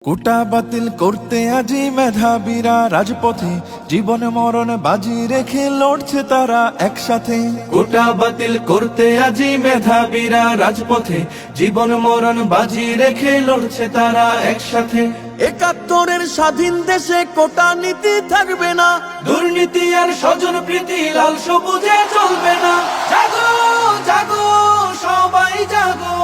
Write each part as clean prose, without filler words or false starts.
কোটা বাতিল করতে আজি মেধাবীরা রাজপথে জীবন মরণ বাজি রেখে লড়ছে তারা একসাথে। কোটা বাতিল করতে আজি মেধাবীরা রাজপথে জীবন মরণ বাজি রেখে লড়ছে তারা একসাথে। ৭১-এর স্বাধীন দেশে কোটা নীতি থাকবে না, দুর্নীতি আর স্বজন প্রীতি লাল সবুজে চলবে না। জাগো জাগো সবাই জাগো,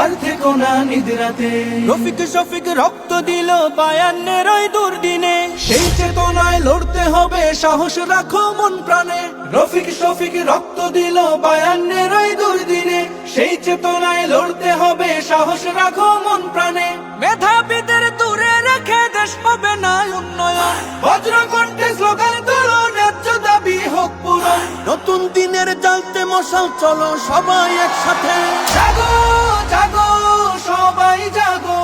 আর থেকো না নিদ্রাতে। রফিক শফিক রক্ত দিল ৫২-এর ওই দুর্দিনে, সেই চেতনায় লড়তে হবে, সাহস রাখো মন প্রাণে। রফিক শফিক রক্ত দিল ৫২-এর ওই দুর্দিনে, সেই চেতনায় লড়তে হবে, সাহস রাখো মন প্রাণে। মেধাবীদের দূরে রেখে দেশ হবে না উন্নয়ন, বজ্রকণ্ঠে স্লোগান তোলো, ন্যায্য দাবি হোক পূরণ। নতুন দিনের জ্বালতে মশাল, চলো সবাই একসাথে। জাগো জাগো সবাই জাগো,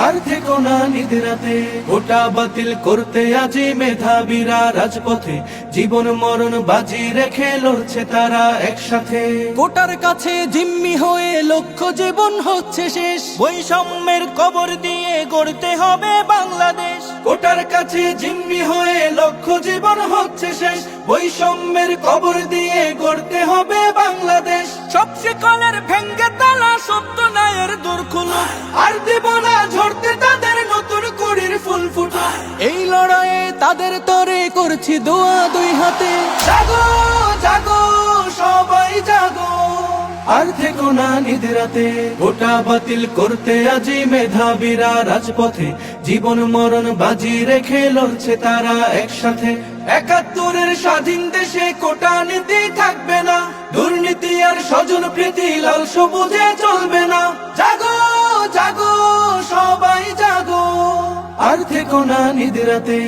আর থেকো না নিদ্রাতে। কোটা বাতিল করতে আজি মেধাবীরা রাজপথে জীবন মরণ বাজি রেখে লড়ছে তারা একসাথে। কোটার কাছে জিম্মি হয়ে লক্ষ্য জীবন হচ্ছে শেষ, বৈষম্যের কবর দিয়ে গড়তে হবে বাংলাদেশ। কোটার কাছে জিম্মি হয়ে লক্ষ্য জীবন হচ্ছে শেষ, বৈষম্যের কবর দিয়ে গড়তে হবে বাংলাদেশ। সব শিকলের ভেঙ্গে তালা সত্য ন্যায়ের দূর খুলুক, আর দেব না ঝরতে তাদের নতুন কুড়ির ফুল ফুটো। এই লড়াইয়ে তাদের তরে করছি দোয়া দুই হাতে। জাগো জাগো সবাই জাগো, আর থেকো না নিদ্রাতে। কোটা বাতিল করতে আজি মেধাবীরা রাজপথে জীবন মরণ বাজি রেখে লড়ছে তারা একসাথে। ৭১-এর স্বাধীন দেশে কোটা নীতি থাকবে না, দুর্নীতি আর স্বজন প্রীতি লাল সবুজে চলবে না। জাগো জাগো সবাই জাগো, আর থেকো না নিদ্রাতে।